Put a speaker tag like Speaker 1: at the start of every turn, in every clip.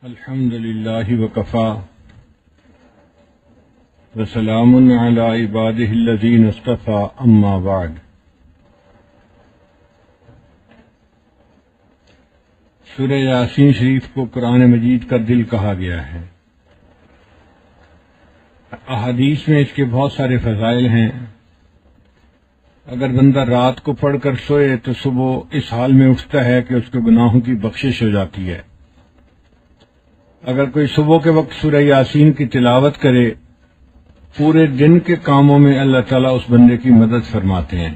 Speaker 1: الحمد للہ وکفا وسلام علی عبادہ الذین اصطفى اما بعد۔ سورہ یاسین شریف کو قرآن مجید کا دل کہا گیا ہے۔ احادیث میں اس کے بہت سارے فضائل ہیں۔ اگر بندہ رات کو پڑھ کر سوئے تو صبح اس حال میں اٹھتا ہے کہ اس کے گناہوں کی بخشش ہو جاتی ہے۔ اگر کوئی صبح کے وقت سورہ یاسین کی تلاوت کرے، پورے دن کے کاموں میں اللہ تعالیٰ اس بندے کی مدد فرماتے ہیں۔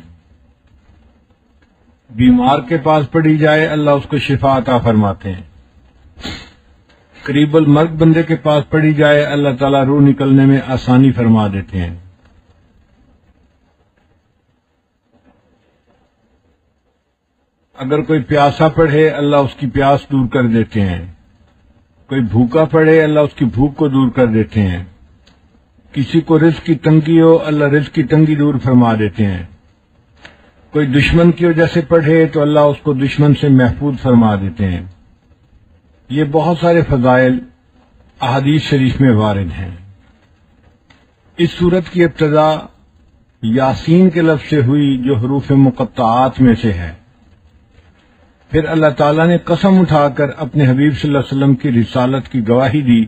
Speaker 1: بیمار کے پاس پڑھی جائے، اللہ اس کو شفا عطا فرماتے ہیں۔ قریب المرگ بندے کے پاس پڑھی جائے، اللہ تعالیٰ روح نکلنے میں آسانی فرما دیتے ہیں۔ اگر کوئی پیاسا پڑھے، اللہ اس کی پیاس دور کر دیتے ہیں۔ کوئی بھوکا پڑے، اللہ اس کی بھوک کو دور کر دیتے ہیں۔ کسی کو رزق کی تنگی ہو، اللہ رزق کی تنگی دور فرما دیتے ہیں۔ کوئی دشمن کی وجہ سے پڑھے تو اللہ اس کو دشمن سے محفوظ فرما دیتے ہیں۔ یہ بہت سارے فضائل احادیث شریف میں وارد ہیں۔ اس سورت کی ابتدا یاسین کے لفظ سے ہوئی، جو حروف مقطعات میں سے ہے۔ پھر اللہ تعالیٰ نے قسم اٹھا کر اپنے حبیب صلی اللہ علیہ وسلم کی رسالت کی گواہی دی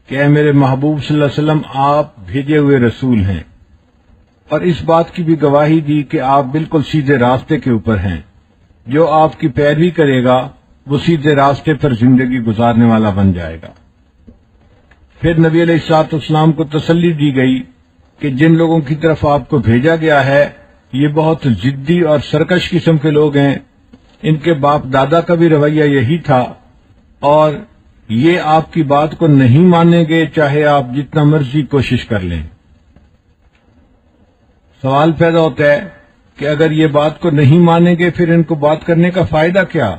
Speaker 1: کہ اے میرے محبوب صلی اللہ علیہ وسلم، آپ بھیجے ہوئے رسول ہیں، اور اس بات کی بھی گواہی دی کہ آپ بالکل سیدھے راستے کے اوپر ہیں۔ جو آپ کی پیروی کرے گا وہ سیدھے راستے پر زندگی گزارنے والا بن جائے گا۔ پھر نبی علیہ الصلوۃ والسلام کو تسلی دی گئی کہ جن لوگوں کی طرف آپ کو بھیجا گیا ہے یہ بہت ضدی اور سرکش قسم کے لوگ ہیں۔ ان کے باپ دادا کا بھی رویہ یہی تھا، اور یہ آپ کی بات کو نہیں مانیں گے چاہے آپ جتنا مرضی کوشش کر لیں۔ سوال پیدا ہوتا ہے کہ اگر یہ بات کو نہیں مانیں گے پھر ان کو بات کرنے کا فائدہ کیا؟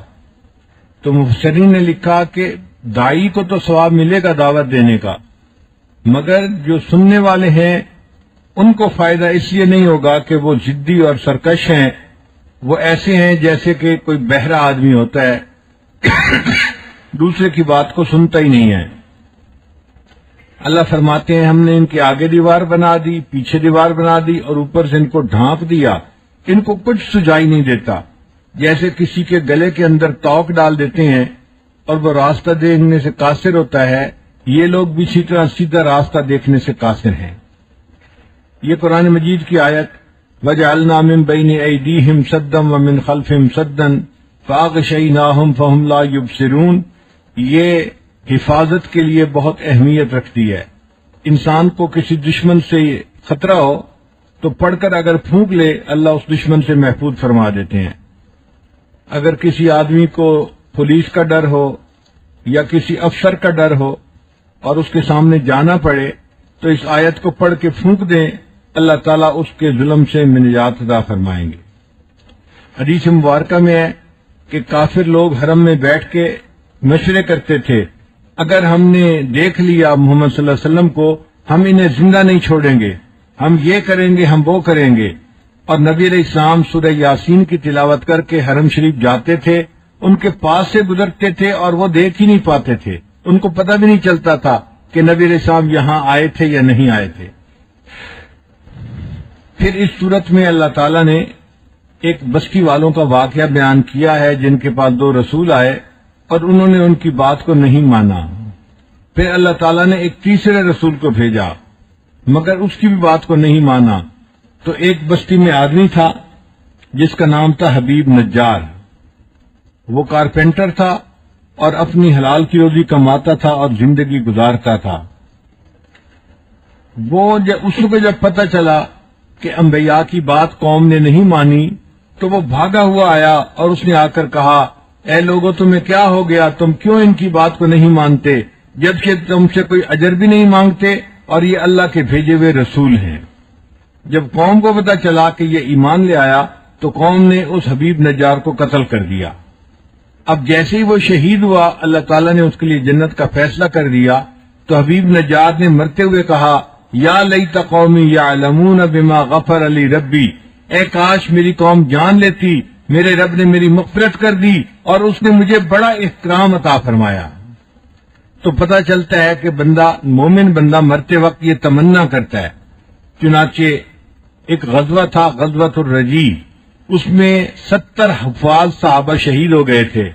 Speaker 1: تو مفسرین نے لکھا کہ داعی کو تو ثواب ملے گا دعوت دینے کا، مگر جو سننے والے ہیں ان کو فائدہ اس لیے نہیں ہوگا کہ وہ ضدی اور سرکش ہیں۔ وہ ایسے ہیں جیسے کہ کوئی بہرا آدمی ہوتا ہے، دوسرے کی بات کو سنتا ہی نہیں ہے۔ اللہ فرماتے ہیں ہم نے ان کے آگے دیوار بنا دی، پیچھے دیوار بنا دی، اور اوپر سے ان کو ڈھانپ دیا، ان کو کچھ سجائی نہیں دیتا۔ جیسے کسی کے گلے کے اندر توق ڈال دیتے ہیں اور وہ راستہ دیکھنے سے قاصر ہوتا ہے، یہ لوگ بھی اسی طرح سیدھا راستہ دیکھنے سے قاصر ہیں۔ یہ قرآن مجید کی آیت وَجَعَلْنَا مِن بَيْنِ أَيْدِيهِمْ سَدًّا وَمِن خَلْفِهِمْ سَدًّا فَأَغْشَيْنَاهُمْ فَهُمْ لَا يُبْصِرُونَ، یہ حفاظت کے لیے بہت اہمیت رکھتی ہے۔ انسان کو کسی دشمن سے خطرہ ہو تو پڑھ کر اگر پھونک لے، اللہ اس دشمن سے محفوظ فرما دیتے ہیں۔ اگر کسی آدمی کو پولیس کا ڈر ہو یا کسی افسر کا ڈر ہو اور اس کے سامنے جانا پڑے تو اس آیت کو پڑھ کے پھونک دیں، اللہ تعالیٰ اس کے ظلم سے نجات عطا فرمائیں گے۔ حدیث مبارکہ میں ہے کہ کافر لوگ حرم میں بیٹھ کے مشورے کرتے تھے، اگر ہم نے دیکھ لیا محمد صلی اللہ علیہ وسلم کو ہم انہیں زندہ نہیں چھوڑیں گے، ہم یہ کریں گے، ہم وہ کریں گے۔ اور نبی علیہ السلام سورہ یاسین کی تلاوت کر کے حرم شریف جاتے تھے، ان کے پاس سے گزرتے تھے اور وہ دیکھ ہی نہیں پاتے تھے، ان کو پتہ بھی نہیں چلتا تھا کہ نبی علیہ السلام یہاں آئے تھے یا نہیں آئے تھے۔ پھر اس صورت میں اللہ تعالیٰ نے ایک بستی والوں کا واقعہ بیان کیا ہے جن کے پاس 2 رسول آئے اور انہوں نے ان کی بات کو نہیں مانا۔ پھر اللہ تعالیٰ نے ایک تیسرے رسول کو بھیجا مگر اس کی بھی بات کو نہیں مانا۔ تو ایک بستی میں آدمی تھا جس کا نام تھا حبیب نجار۔ وہ کارپینٹر تھا اور اپنی حلال کی روزی کماتا تھا اور زندگی گزارتا تھا۔ اس کو جب پتہ چلا کہ انبیاء کی بات قوم نے نہیں مانی تو وہ بھاگا ہوا آیا اور اس نے آ کر کہا، اے لوگو تمہیں کیا ہو گیا، تم کیوں ان کی بات کو نہیں مانتے جبکہ تم سے کوئی اجر بھی نہیں مانگتے اور یہ اللہ کے بھیجے ہوئے رسول ہیں۔ جب قوم کو پتہ چلا کہ یہ ایمان لے آیا تو قوم نے اس حبیب نجار کو قتل کر دیا۔ اب جیسے ہی وہ شہید ہوا، اللہ تعالیٰ نے اس کے لیے جنت کا فیصلہ کر دیا۔ تو حبیب نجار نے مرتے ہوئے کہا، یا لیت قومی یعلمون بما غفر لی ربی، اے کاش میری قوم جان لیتی میرے رب نے میری مغفرت کر دی اور اس نے مجھے بڑا احترام عطا فرمایا۔ تو پتہ چلتا ہے کہ بندہ مومن بندہ مرتے وقت یہ تمنا کرتا ہے. چنانچہ ایک غزوہ تھا، غزوۃ الرجی، اس میں 70 حفاظ صحابہ شہید ہو گئے تھے.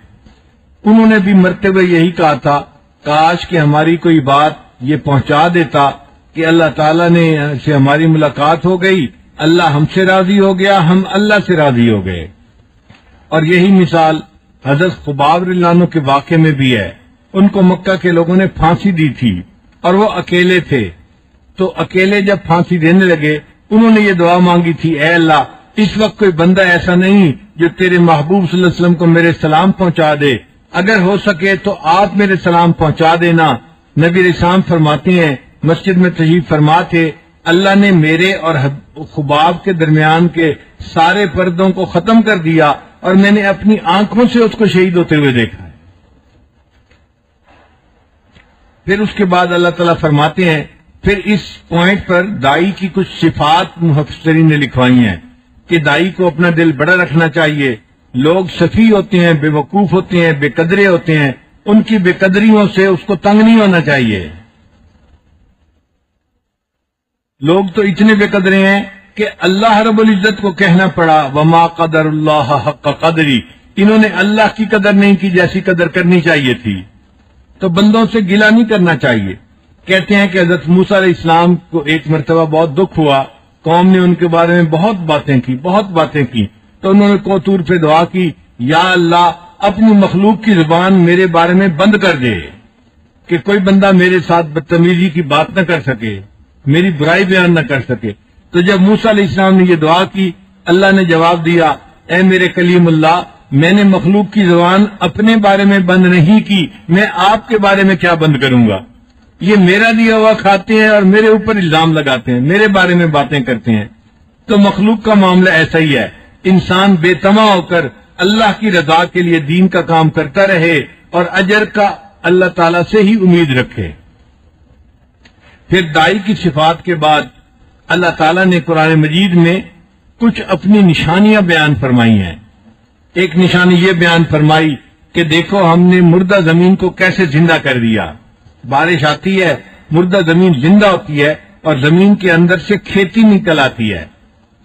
Speaker 1: انہوں نے بھی مرتے ہوئے یہی کہا تھا، کاش کہ ہماری کوئی بات یہ پہنچا دیتا کہ اللہ تعالیٰ نے سے ہماری ملاقات ہو گئی، اللہ ہم سے راضی ہو گیا، ہم اللہ سے راضی ہو گئے. اور یہی مثال حضرت خباب رضی اللہ عنہ کے واقعے میں بھی ہے. ان کو مکہ کے لوگوں نے پھانسی دی تھی اور وہ اکیلے تھے. تو اکیلے جب پھانسی دینے لگے، انہوں نے یہ دعا مانگی تھی، اے اللہ اس وقت کوئی بندہ ایسا نہیں جو تیرے محبوب صلی اللہ علیہ وسلم کو میرے سلام پہنچا دے، اگر ہو سکے تو آپ میرے سلام پہنچا دینا. نبی علیہ السلام فرماتے ہیں، مسجد میں تشریف فرما تھے، اللہ نے میرے اور خباب کے درمیان کے سارے پردوں کو ختم کر دیا اور میں نے اپنی آنکھوں سے اس کو شہید ہوتے ہوئے دیکھا ہے. پھر اس کے بعد اللہ تعالیٰ فرماتے ہیں، پھر اس پوائنٹ پر دائی کی کچھ صفات مفسرین نے لکھوائی ہیں کہ دائی کو اپنا دل بڑا رکھنا چاہیے. لوگ سفی ہوتے ہیں، بے وقوف ہوتے ہیں، بے قدرے ہوتے ہیں، ان کی بے قدریوں سے اس کو تنگ نہیں ہونا چاہیے. لوگ تو اتنے بے قدرے ہیں کہ اللہ رب العزت کو کہنا پڑا، وما قدر اللہ حق قدری، انہوں نے اللہ کی قدر نہیں کی جیسی قدر کرنی چاہیے تھی. تو بندوں سے گلہ نہیں کرنا چاہیے. کہتے ہیں کہ حضرت موسیٰ علیہ السلام کو ایک مرتبہ بہت دکھ ہوا، قوم نے ان کے بارے میں بہت باتیں کی تو انہوں نے کوطور پہ دعا کی، یا اللہ اپنی مخلوق کی زبان میرے بارے میں بند کر دے کہ کوئی بندہ میرے ساتھ بدتمیزی کی بات نہ کر سکے، میری برائی بیان نہ کر سکے. تو جب موسیٰ علیہ السلام نے یہ دعا کی، اللہ نے جواب دیا، اے میرے کلیم اللہ، میں نے مخلوق کی زبان اپنے بارے میں بند نہیں کی، میں آپ کے بارے میں کیا بند کروں گا؟ یہ میرا دیا ہوا کھاتے ہیں اور میرے اوپر الزام لگاتے ہیں، میرے بارے میں باتیں کرتے ہیں. تو مخلوق کا معاملہ ایسا ہی ہے. انسان بے طمع ہو کر اللہ کی رضا کے لیے دین کا کام کرتا رہے اور اجر کا اللہ تعالی سے ہی امید رکھے. پھر دائی کی صفات کے بعد اللہ تعالیٰ نے قرآن مجید میں کچھ اپنی نشانیاں بیان فرمائی ہیں. ایک نشانی یہ بیان فرمائی کہ دیکھو ہم نے مردہ زمین کو کیسے زندہ کر دیا. بارش آتی ہے، مردہ زمین زندہ ہوتی ہے اور زمین کے اندر سے کھیتی نکل آتی ہے،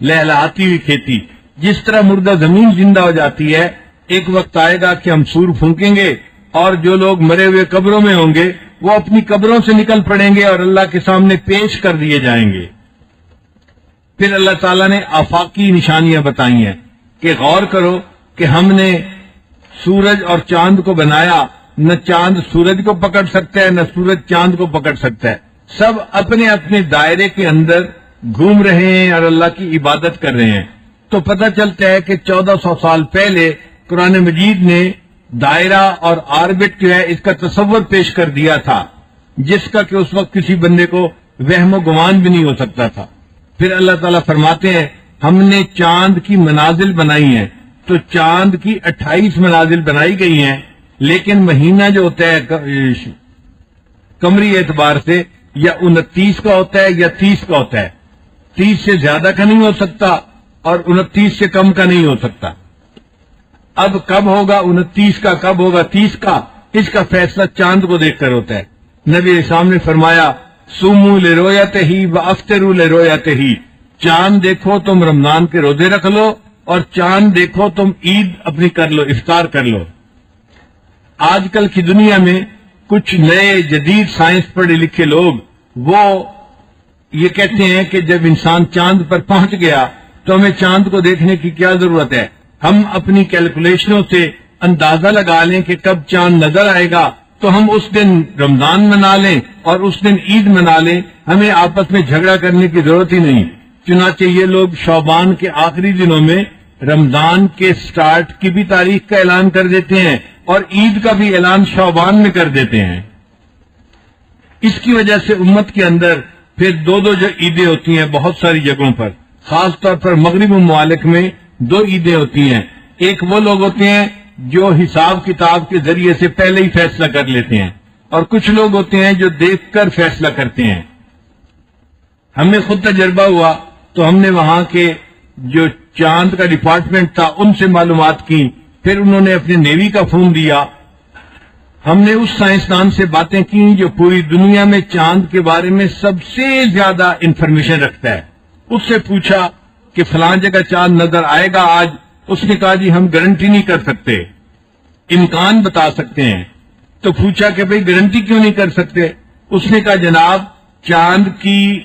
Speaker 1: لہلہاتی ہوئی کھیتی. جس طرح مردہ زمین زندہ ہو جاتی ہے، ایک وقت آئے گا کہ ہم سور پھونکیں گے اور جو لوگ مرے ہوئے قبروں میں ہوں گے وہ اپنی قبروں سے نکل پڑیں گے اور اللہ کے سامنے پیش کر دیے جائیں گے. پھر اللہ تعالیٰ نے آفاقی نشانیاں بتائی ہیں کہ غور کرو کہ ہم نے سورج اور چاند کو بنایا، نہ چاند سورج کو پکڑ سکتا ہے نہ سورج چاند کو پکڑ سکتا ہے، سب اپنے اپنے دائرے کے اندر گھوم رہے ہیں اور اللہ کی عبادت کر رہے ہیں. تو پتہ چلتا ہے کہ 1400 سال پہلے قرآن مجید نے دائرہ اور آربٹ جو ہے اس کا تصور پیش کر دیا تھا، جس کا کہ اس وقت کسی بندے کو وہم و گمان بھی نہیں ہو سکتا تھا. پھر اللہ تعالیٰ فرماتے ہیں ہم نے چاند کی منازل بنائی ہیں. تو چاند کی 28 منازل بنائی گئی ہیں، لیکن مہینہ جو ہوتا ہے قمری اعتبار سے یا 29 کا ہوتا ہے یا 30 کا ہوتا ہے. 30 سے زیادہ کا نہیں ہو سکتا اور 29 سے کم کا نہیں ہو سکتا. اب کب ہوگا 29 کا، کب ہوگا 30 کا، اس کا فیصلہ چاند کو دیکھ کر ہوتا ہے. نبی علیہ السلام نے فرمایا سومو لرؤیتہ وافطروا لرؤیتہ، چاند دیکھو تم رمضان کے روزے رکھ لو اور چاند دیکھو تم عید اپنی کر لو، افطار کر لو. آج کل کی دنیا میں کچھ نئے جدید سائنس پڑھے لکھے لوگ وہ یہ کہتے ہیں کہ جب انسان چاند پر پہنچ گیا تو ہمیں چاند کو دیکھنے کی کیا ضرورت ہے، ہم اپنی کیلکولیشنوں سے اندازہ لگا لیں کہ کب چاند نظر آئے گا تو ہم اس دن رمضان منا لیں اور اس دن عید منا لیں، ہمیں آپس میں جھگڑا کرنے کی ضرورت ہی نہیں. چنانچہ یہ لوگ شعبان کے آخری دنوں میں رمضان کے سٹارٹ کی بھی تاریخ کا اعلان کر دیتے ہیں اور عید کا بھی اعلان شعبان میں کر دیتے ہیں. اس کی وجہ سے امت کے اندر پھر دو جو عیدیں ہوتی ہیں بہت ساری جگہوں پر، خاص طور پر مغرب ممالک میں 2 عیدیں ہوتی ہیں. ایک وہ لوگ ہوتے ہیں جو حساب کتاب کے ذریعے سے پہلے ہی فیصلہ کر لیتے ہیں اور کچھ لوگ ہوتے ہیں جو دیکھ کر فیصلہ کرتے ہیں. ہمیں خود تجربہ ہوا تو ہم نے وہاں کے جو چاند کا ڈپارٹمنٹ تھا ان سے معلومات کی، پھر انہوں نے اپنے نیوی کا فون دیا ہم نے اس سائنسدان سے باتیں کی جو پوری دنیا میں چاند کے بارے میں سب سے زیادہ انفارمیشن رکھتا ہے. اس سے پوچھا کہ فلاں جگہ چاند نظر آئے گا آج. اس نے کہا جی ہم گارنٹی نہیں کر سکتے، امکان بتا سکتے ہیں. تو پوچھا کہ بھئی گارنٹی کیوں نہیں کر سکتے؟ اس نے کہا جناب چاند کی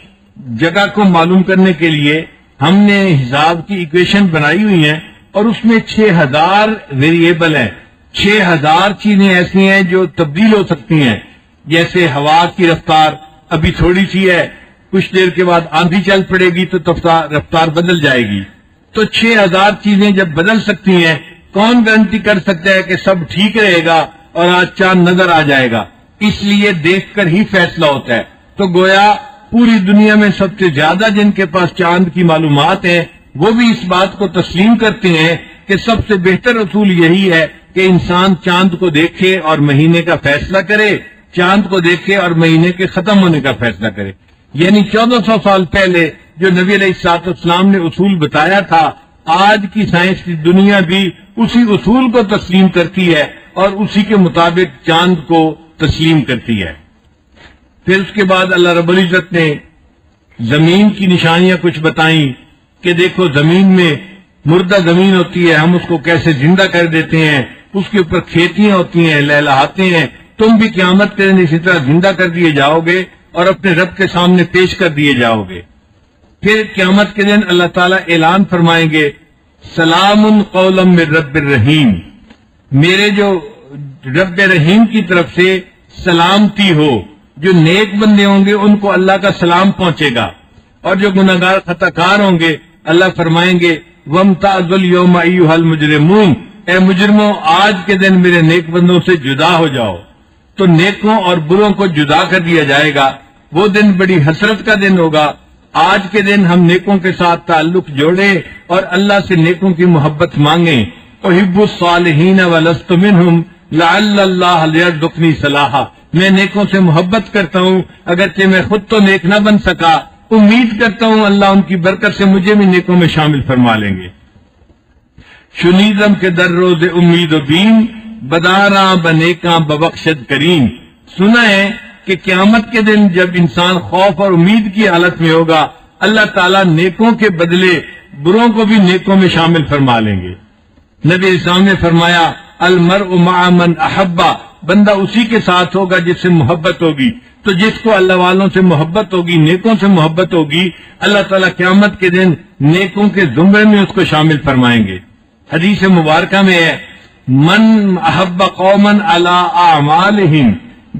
Speaker 1: جگہ کو معلوم کرنے کے لیے ہم نے حساب کی ایکویشن بنائی ہوئی ہیں اور اس میں 6000 ویریبل ہیں. 6000 چیزیں ایسی ہیں جو تبدیل ہو سکتی ہیں. جیسے ہوا کی رفتار ابھی تھوڑی سی ہے، کچھ دیر کے بعد آندھی چل پڑے گی تو رفتار بدل جائے گی. تو 6000 چیزیں جب بدل سکتی ہیں، کون گارنٹی کر سکتا ہے کہ سب ٹھیک رہے گا اور آج چاند نظر آ جائے گا؟ اس لیے دیکھ کر ہی فیصلہ ہوتا ہے. تو گویا پوری دنیا میں سب سے زیادہ جن کے پاس چاند کی معلومات ہیں وہ بھی اس بات کو تسلیم کرتے ہیں کہ سب سے بہتر اصول یہی ہے کہ انسان چاند کو دیکھے اور مہینے کا فیصلہ کرے، چاند کو دیکھے اور مہینے کے ختم ہونے کا فیصلہ کرے. یعنی 1400 سال پہلے جو نبی علیہ الصلوۃ والسلام نے اصول بتایا تھا، آج کی سائنس کی دنیا بھی اسی اصول کو تسلیم کرتی ہے اور اسی کے مطابق چاند کو تسلیم کرتی ہے. پھر اس کے بعد اللہ رب العزت نے زمین کی نشانیاں کچھ بتائیں کہ دیکھو زمین میں مردہ زمین ہوتی ہے، ہم اس کو کیسے زندہ کر دیتے ہیں، اس کے اوپر کھیتیاں ہوتی ہیں، لہلہاتے ہیں. تم بھی قیامت کے دن اسی طرح زندہ کر دیے جاؤ گے اور اپنے رب کے سامنے پیش کر دیے جاؤ گے. پھر قیامت کے دن اللہ تعالیٰ اعلان فرمائیں گے سلام قولا من رب الرحیم، میرے جو رب رحیم کی طرف سے سلامتی ہو. جو نیک بندے ہوں گے ان کو اللہ کا سلام پہنچے گا، اور جو گناہگار خطا کار ہوں گے اللہ فرمائیں گے وَامْتَازُوا الْيَوْمَ أَيُّهَا الْمُجْرِمُونَ، اے مجرموں آج کے دن میرے نیک بندوں سے جدا ہو جاؤ. تو نیکوں اور بروں کو جدا کر دیا جائے گا. وہ دن بڑی حسرت کا دن ہوگا. آج کے دن ہم نیکوں کے ساتھ تعلق جوڑیں اور اللہ سے نیکوں کی محبت مانگیں. احب الصالحین ولست منہم لعل اللہ لیرزقنی صلاحا، میں نیکوں سے محبت کرتا ہوں اگرچہ میں خود تو نیک نہ بن سکا، امید کرتا ہوں اللہ ان کی برکت سے مجھے بھی نیکوں میں شامل فرما لیں گے. شنیدم کے در روز امید و بین بداراں بنیکاں ببخشد کریم. سنا ہے کہ قیامت کے دن جب انسان خوف اور امید کی حالت میں ہوگا اللہ تعالیٰ نیکوں کے بدلے بروں کو بھی نیکوں میں شامل فرما لیں گے. نبی اسلام نے فرمایا المرء مع من احبا، بندہ اسی کے ساتھ ہوگا جس سے محبت ہوگی. تو جس کو اللہ والوں سے محبت ہوگی، نیکوں سے محبت ہوگی، اللہ تعالیٰ قیامت کے دن نیکوں کے زمرے میں اس کو شامل فرمائیں گے. حدیث مبارکہ میں ہے من احب قوما علی اعمالہم،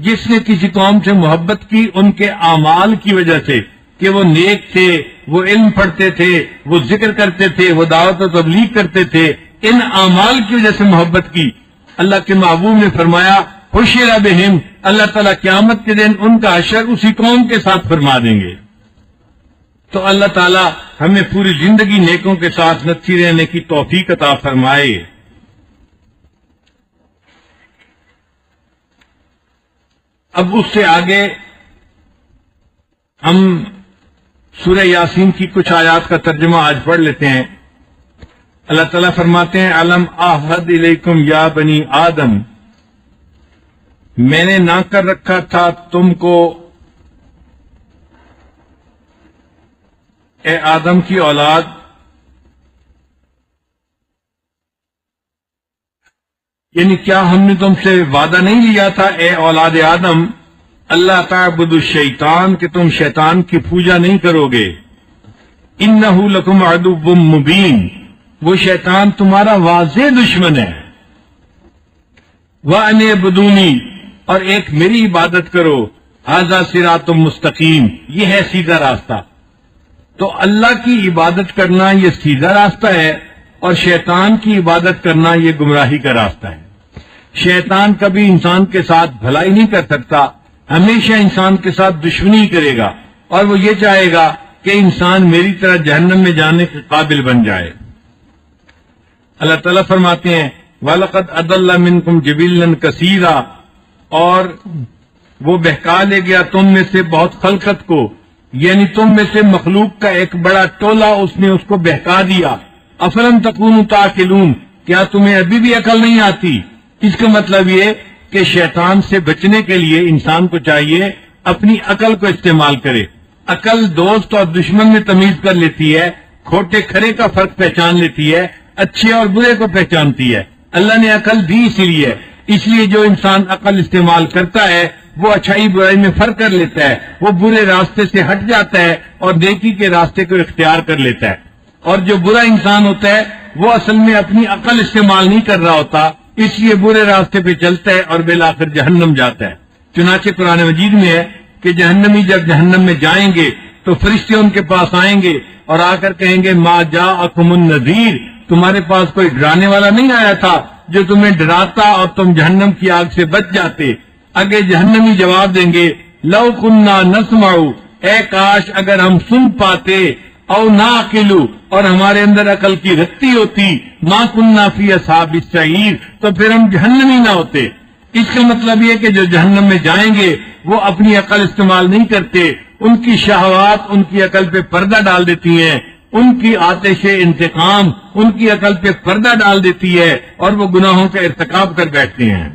Speaker 1: جس نے کسی قوم سے محبت کی ان کے اعمال کی وجہ سے کہ وہ نیک تھے، وہ علم پڑھتے تھے، وہ ذکر کرتے تھے، وہ دعوت و تبلیغ کرتے تھے، ان اعمال کی وجہ سے محبت کی، اللہ کے محبوب نے فرمایا حشر بہم، اللہ تعالیٰ قیامت کے دن ان کا حشر اسی قوم کے ساتھ فرما دیں گے. تو اللہ تعالیٰ ہمیں پوری زندگی نیکوں کے ساتھ نچی رہنے کی توفیق عطا فرمائے. اب اس سے آگے ہم سورہ یاسین کی کچھ آیات کا ترجمہ آج پڑھ لیتے ہیں. اللہ تعالیٰ فرماتے ہیں علم احد الیکم یا بنی آدم، میں نے نہ کر رکھا تھا تم کو اے آدم کی اولاد، یعنی کیا ہم نے تم سے وعدہ نہیں لیا تھا اے اولاد آدم اللہ تعبدوا الشیطان کہ تم شیطان کی پوجا نہیں کرو گے، انہ لکم عدو مبین، وہ شیطان تمہارا واضح دشمن ہے، وَأَنِ اعْبُدُونِی، اور ایک میری عبادت کرو، ھذا صراط مستقیم، یہ ہے سیدھا راستہ. تو اللہ کی عبادت کرنا یہ سیدھا راستہ ہے اور شیطان کی عبادت کرنا یہ گمراہی کا راستہ ہے. شیطان کبھی انسان کے ساتھ بھلائی نہیں کر سکتا، ہمیشہ انسان کے ساتھ دشمنی کرے گا اور وہ یہ چاہے گا کہ انسان میری طرح جہنم میں جانے کے قابل بن جائے. اللہ تعالیٰ فرماتے ہیں وَلَقَدْ أَضَلَّ مِنْكُمْ جِبِلًّا كَثِيرًا، اور وہ بہکا لے گیا تم میں سے بہت خلقت کو، یعنی تم میں سے مخلوق کا ایک بڑا ٹولہ اس نے اس کو بہکا دیا. افلم تکونوا تعقلون، کیا تمہیں ابھی بھی عقل نہیں آتی؟ اس کا مطلب یہ کہ شیطان سے بچنے کے لیے انسان کو چاہیے اپنی عقل کو استعمال کرے. عقل دوست اور دشمن میں تمیز کر لیتی ہے، کھوٹے کھرے کا فرق پہچان لیتی ہے، اچھے اور برے کو پہچانتی ہے. اللہ نے عقل دی اسی لیے. اس لیے جو انسان عقل استعمال کرتا ہے وہ اچھائی برائی میں فرق کر لیتا ہے، وہ برے راستے سے ہٹ جاتا ہے اور نیکی کے راستے کو اختیار کر لیتا ہے. اور جو برا انسان ہوتا ہے وہ اصل میں اپنی عقل استعمال نہیں کر رہا ہوتا، اس لیے برے راستے پہ چلتا ہے اور بالآخر جہنم جاتا ہے. چنانچہ قرآن مجید میں ہے کہ جہنمی جب جہنم میں جائیں گے تو فرشتے ان کے پاس آئیں گے اور آ کر کہیں گے ما جاءکم النذیر، تمہارے پاس کوئی ڈرانے والا نہیں آیا تھا جو تمہیں ڈراتا اور تم جہنم کی آگ سے بچ جاتے. اگے جہنمی جواب دیں گے لو کننا نسمع، اے کاش اگر ہم سن پاتے، او نعقل، اور ہمارے اندر عقل کی رتی ہوتی، ما کننا فی اصحاب السعیر، تو پھر ہم جہنمی نہ ہوتے. اس کا مطلب یہ کہ جو جہنم میں جائیں گے وہ اپنی عقل استعمال نہیں کرتے، ان کی شہوات ان کی عقل پہ پردہ ڈال دیتی ہیں، ان کی آتش انتقام ان کی عقل پہ پردہ ڈال دیتی ہے اور وہ گناہوں کا ارتکاب کر بیٹھتے ہیں.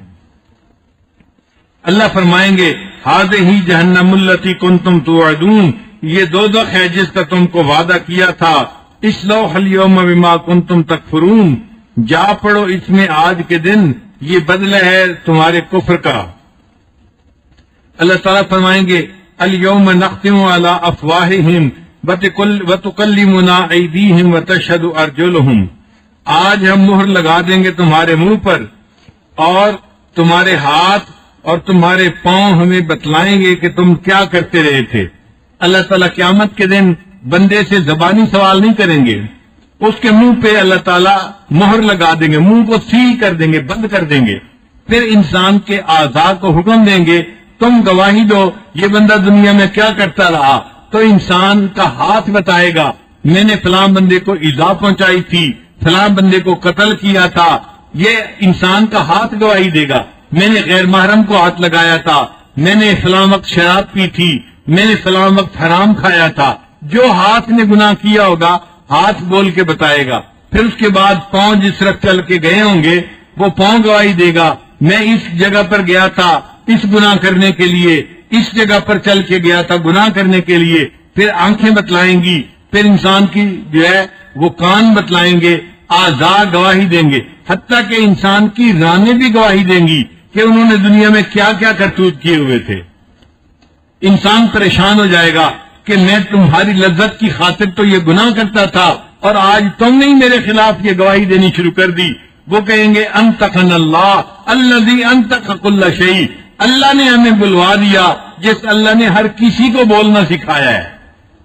Speaker 1: اللہ فرمائیں گے ہذہ جہنم التی کنتم توعدون، یہ دوزخ ہے جس کا تم کو وعدہ کیا تھا. اصلوها اليوم بما کنتم تکفرون، جا پڑو اس میں آج کے دن، یہ بدلہ ہے تمہارے کفر کا. اللہ تعالیٰ فرمائیں گے الیوم نختم علی افواہہم وتکلمنا ایدیہم وتشہد ارجلہم، آج ہم مہر لگا دیں گے تمہارے منہ پر اور تمہارے ہاتھ اور تمہارے پاؤں ہمیں بتلائیں گے کہ تم کیا کرتے رہے تھے. اللہ تعالیٰ قیامت کے دن بندے سے زبانی سوال نہیں کریں گے، اس کے منہ پہ اللہ تعالیٰ مہر لگا دیں گے، منہ کو سیل کر دیں گے، بند کر دیں گے. پھر انسان کے اعضاء کو حکم دیں گے تم گواہی دو یہ بندہ دنیا میں کیا کرتا رہا. تو انسان کا ہاتھ بتائے گا میں نے فلاں بندے کو ایذا پہنچائی تھی، فلاں بندے کو قتل کیا تھا. یہ انسان کا ہاتھ گواہی دے گا میں نے غیر محرم کو ہاتھ لگایا تھا، میں نے فلاں وقت شراب پی تھی، میں نے فلاں وقت حرام کھایا تھا. جو ہاتھ نے گناہ کیا ہوگا ہاتھ بول کے بتائے گا. پھر اس کے بعد پاؤں جس طرح چل کے گئے ہوں گے وہ پاؤں گواہی دے گا میں اس جگہ پر گیا تھا اس گناہ کرنے کے لیے، اس جگہ پر چل کے گیا تھا گناہ کرنے کے لیے. پھر آنکھیں بتلائیں گی، پھر انسان کی جو ہے وہ کان بتلائیں گے، اعضاء گواہی دیں گے، حتیٰ کہ انسان کی رانیں بھی گواہی دیں گی کہ انہوں نے دنیا میں کیا کیا کرتوت کیے ہوئے تھے. انسان پریشان ہو جائے گا کہ میں تمہاری لذت کی خاطر تو یہ گناہ کرتا تھا اور آج تم نے میرے خلاف یہ گواہی دینی شروع کر دی. وہ کہیں گے انطقنا اللہ الذی انطق کل شیء، اللہ نے ہمیں بلوا دیا جس اللہ نے ہر کسی کو بولنا سکھایا ہے.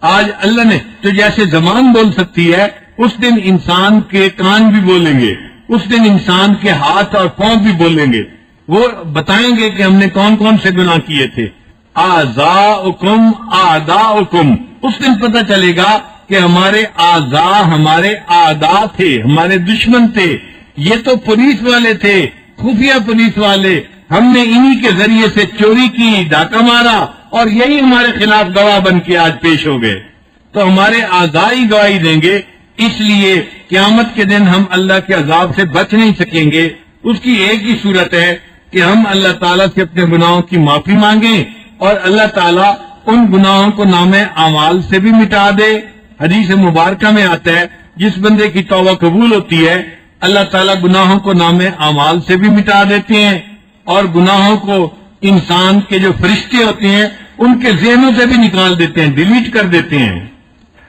Speaker 1: آج اللہ نے تو جیسے زبان بول سکتی ہے اس دن انسان کے کان بھی بولیں گے، اس دن انسان کے ہاتھ اور پاؤں بھی بولیں گے. وہ بتائیں گے کہ ہم نے کون کون سے گناہ کیے تھے. اعضاؤکم اعداؤکم، اس دن پتہ چلے گا کہ ہمارے اعضاء ہمارے اعداء تھے، ہمارے دشمن تھے. یہ تو پولیس والے تھے، خفیہ پولیس والے، ہم نے انہی کے ذریعے سے چوری کی، ڈاکہ مارا اور یہی ہمارے خلاف گواہ بن کے آج پیش ہو گئے. تو ہمارے اعضاء ہی گواہی دیں گے. اس لیے قیامت کے دن ہم اللہ کے عذاب سے بچ نہیں سکیں گے. اس کی ایک ہی صورت ہے کہ ہم اللہ تعالیٰ سے اپنے گناہوں کی معافی مانگیں اور اللہ تعالیٰ ان گناہوں کو نام اعمال سے بھی مٹا دے. حدیث مبارکہ میں آتا ہے جس بندے کی توبہ قبول ہوتی ہے اللہ تعالیٰ گناہوں کو نام اعمال سے بھی مٹا دیتے ہیں اور گناہوں کو انسان کے جو فرشتے ہوتے ہیں ان کے ذہنوں سے بھی نکال دیتے ہیں، ڈیلیٹ کر دیتے ہیں.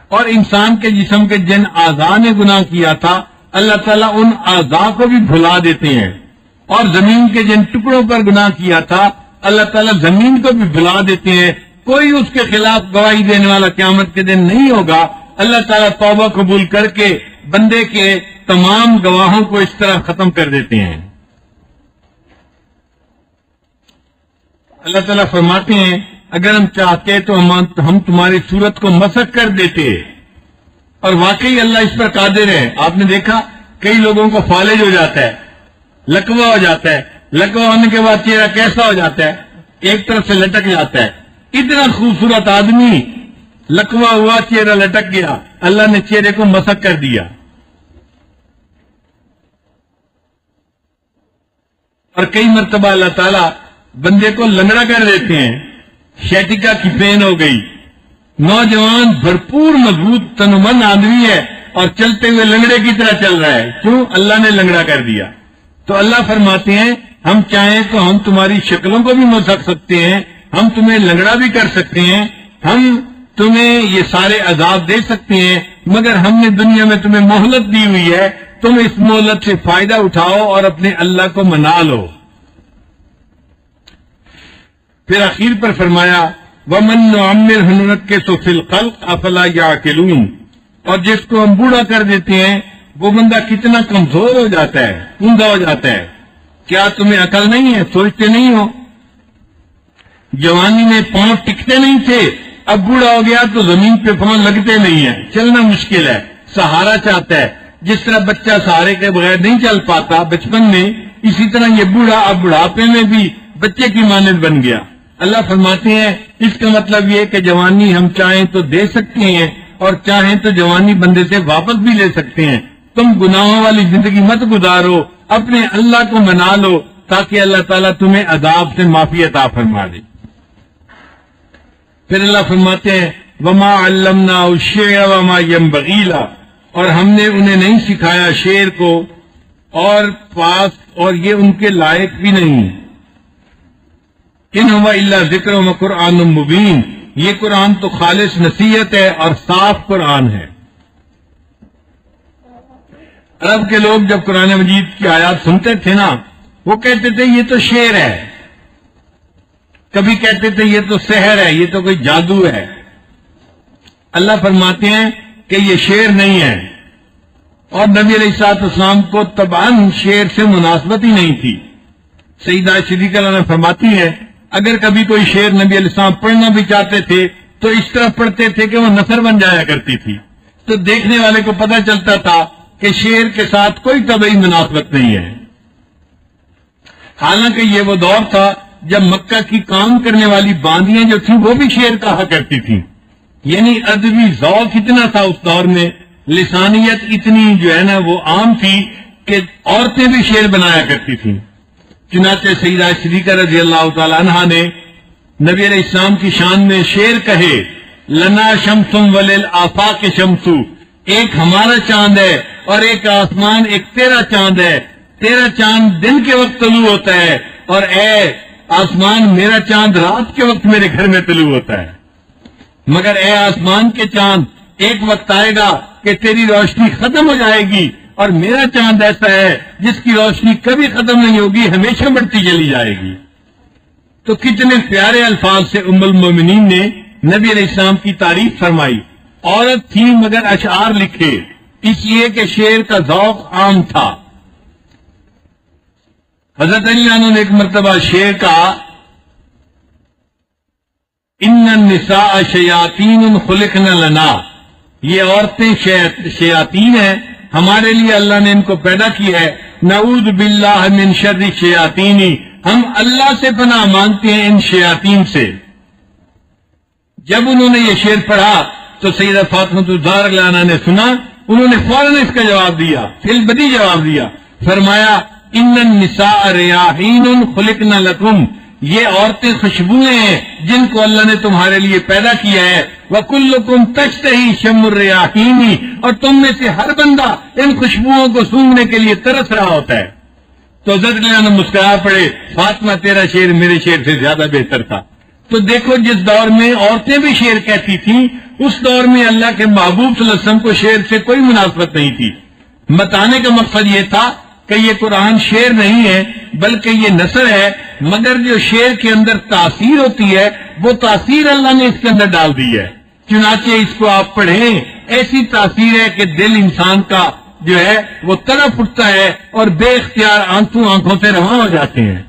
Speaker 1: اور انسان کے جسم کے جن اعضاء نے گناہ کیا تھا اللہ تعالیٰ ان اعضاء کو بھی بھلا دیتے ہیں. اور زمین کے جن ٹکڑوں پر گناہ کیا تھا اللہ تعالیٰ زمین کو بھی بھلا دیتے ہیں. کوئی اس کے خلاف گواہی دینے والا قیامت کے دن نہیں ہوگا. اللہ تعالیٰ توبہ قبول کر کے بندے کے تمام گواہوں کو اس طرح ختم کر دیتے ہیں. اللہ تعالیٰ فرماتے ہیں اگر ہم چاہتے تو ہم تمہاری صورت کو مسخ کر دیتے. اور واقعی اللہ اس پر قادر ہے. آپ نے دیکھا کئی لوگوں کو فالج ہو جاتا ہے، لکوہ ہو جاتا ہے، لکوہ ہونے کے بعد چہرہ کیسا ہو جاتا ہے، ایک طرف سے لٹک جاتا ہے. اتنا خوبصورت آدمی لکوہ ہوا، چہرہ لٹک گیا، اللہ نے چہرے کو مسخ کر دیا. اور کئی مرتبہ اللہ تعالیٰ بندے کو لنگڑا کر دیتے ہیں، شیٹکا کی پین ہو گئی، نوجوان بھرپور مضبوط تنمن آدمی ہے اور چلتے ہوئے لنگڑے کی طرح چل رہا ہے، کیوں؟ اللہ نے لنگڑا کر دیا۔ تو اللہ فرماتے ہیں ہم چاہیں تو ہم تمہاری شکلوں کو بھی مسخ سکتے ہیں، ہم تمہیں لنگڑا بھی کر سکتے ہیں، ہم تمہیں یہ سارے عذاب دے سکتے ہیں، مگر ہم نے دنیا میں تمہیں مہلت دی ہوئی ہے، تم اس مہلت سے فائدہ اٹھاؤ اور اپنے اللہ کو منا لو۔ پھر اخیر پر فرمایا وَمَن نُعَمِّرْهُ نُنَكِّسْهُ فِي الْخَلْقِ أَفَلَا يَعْقِلُونَ، اور جس کو ہم بوڑھا کر دیتے ہیں وہ بندہ کتنا کمزور ہو جاتا ہے، اوندا ہو جاتا ہے۔ کیا تمہیں عقل نہیں ہے؟ سوچتے نہیں ہو؟ جوانی میں پاؤں ٹکتے نہیں تھے، اب بوڑھا ہو گیا تو زمین پہ پاؤں لگتے نہیں ہیں، چلنا مشکل ہے، سہارا چاہتا ہے۔ جس طرح بچہ سہارے کے بغیر نہیں چل پاتا بچپن میں، اسی طرح یہ بوڑھا اب بڑھاپے میں بھی بچے کی مانند بن گیا۔ اللہ فرماتے ہیں اس کا مطلب یہ کہ جوانی ہم چاہیں تو دے سکتے ہیں اور چاہیں تو جوانی بندے سے واپس بھی لے سکتے ہیں۔ تم گناہوں والی زندگی مت گزارو، اپنے اللہ کو منا لو تاکہ اللہ تعالیٰ تمہیں عذاب سے معافی عطا فرما دے۔ پھر اللہ فرماتے ہیں وما علمناه الشعر وما ينبغي له، اور ہم نے انہیں نہیں سکھایا شعر کو اور پاس، اور یہ ان کے لائق بھی نہیں۔ ان هو الا ذکر و قرآن مبین، یہ قرآن تو خالص نصیحت ہے اور صاف قرآن ہے۔ عرب کے لوگ جب قرآن مجید کی آیات سنتے تھے نا، وہ کہتے تھے یہ تو شعر ہے، کبھی کہتے تھے یہ تو سحر ہے، یہ تو کوئی جادو ہے۔ اللہ فرماتے ہیں کہ یہ شعر نہیں ہے، اور نبی علیہ الصلوۃ والسلام کو طبعاً شعر سے مناسبت ہی نہیں تھی۔ سیدہ صدیقہ عنہا فرماتی ہے اگر کبھی کوئی شعر نبی علیہ السلام پڑھنا بھی چاہتے تھے تو اس طرح پڑھتے تھے کہ وہ نثر بن جایا کرتی تھی، تو دیکھنے والے کو پتہ چلتا تھا کہ شعر کے ساتھ کوئی طبعی مناسبت نہیں ہے۔ حالانکہ یہ وہ دور تھا جب مکہ کی کام کرنے والی باندیاں جو تھیں وہ بھی شعر کہا کرتی تھیں، یعنی ادبی ذوق اتنا تھا اس دور میں، لسانیت اتنی جو ہے نا وہ عام تھی کہ عورتیں بھی شعر بنایا کرتی تھیں۔ چنانچہ سیدہ صدیقہ رضی اللہ تعالی عنہا نے نبی علیہ السلام کی شان میں شعر کہے لنا شمس وللآفاق شمس، ایک ہمارا چاند ہے اور ایک آسمان ایک تیرا چاند ہے، تیرا چاند دن کے وقت طلوع ہوتا ہے اور اے آسمان میرا چاند رات کے وقت میرے گھر میں طلوع ہوتا ہے، مگر اے آسمان کے چاند ایک وقت آئے گا کہ تیری روشنی ختم ہو جائے گی اور میرا چاند ایسا ہے جس کی روشنی کبھی ختم نہیں ہوگی، ہمیشہ بڑھتی چلی جائے گی۔ تو کتنے پیارے الفاظ سے ام المومنین نے نبی علیہ السلام کی تعریف فرمائی۔ عورت تھی مگر اشعار لکھے، اس لیے کہ شعر کا ذوق عام تھا۔ حضرت علی عنہ نے ایک مرتبہ شعر کہا ان النساء شیاطین خلقن لنا، یہ عورتیں شیاطین ہیں، ہمارے لیے اللہ نے ان کو پیدا کیا ہے۔ نعوذ باللہ من شر الشیاطین، ہم اللہ سے پناہ مانگتے ہیں ان شیاطین سے۔ جب انہوں نے یہ شعر پڑھا تو سیدہ فاطمہ الزہرا رضی اللہ عنہا نے سنا، انہوں نے فوراً اس کا جواب دیا، فی البدیہہ جواب دیا، فرمایا ان النساء ریاحین خلقن لکم، یہ عورتیں خوشبوئیں ہیں جن کو اللہ نے تمہارے لیے پیدا کیا ہے۔ وَكُلُّكُمْ تَشْتَهِي شَمُّ الرِّيَاحِينِ، اور تم میں سے ہر بندہ ان خوشبوؤں کو سونگھنے کے لیے ترس رہا ہوتا ہے۔ تو حضرت نے مسکرا پڑے، فاطمہ تیرا شعر میرے شعر سے زیادہ بہتر تھا۔ تو دیکھو جس دور میں عورتیں بھی شعر کہتی تھیں، اس دور میں اللہ کے محبوب صلی اللہ علیہ وسلم کو شعر سے کوئی مناسبت نہیں تھی۔ بتانے کا مقصد یہ تھا کہ یہ قرآن شعر نہیں ہے بلکہ یہ نثر ہے، مگر جو شعر کے اندر تاثیر ہوتی ہے وہ تاثیر اللہ نے اس کے اندر ڈال دی ہے۔ چنانچہ اس کو آپ پڑھیں، ایسی تاثیر ہے کہ دل انسان کا جو ہے وہ تڑپ اٹھتا ہے اور بے اختیار آنکھوں سے رواں ہو جاتے ہیں۔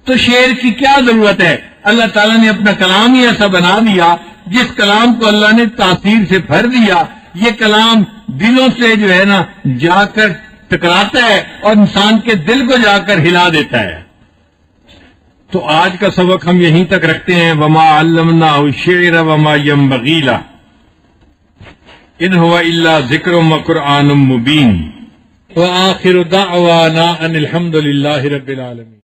Speaker 1: تو شعر کی کیا ضرورت ہے؟ اللہ تعالیٰ نے اپنا کلام ہی ایسا بنا دیا، جس کلام کو اللہ نے تاثیر سے بھر دیا، یہ کلام دلوں سے جو ہے نا جا کر ٹکراتا ہے اور انسان کے دل کو جا کر ہلا دیتا ہے۔ تو آج کا سبق ہم یہیں تک رکھتے ہیں۔ وما علمناه الشعر وما ينبغي له ان هو الا ذکر وقرآن مبین وآخر دعوانا ان الحمد للہ رب العالمین۔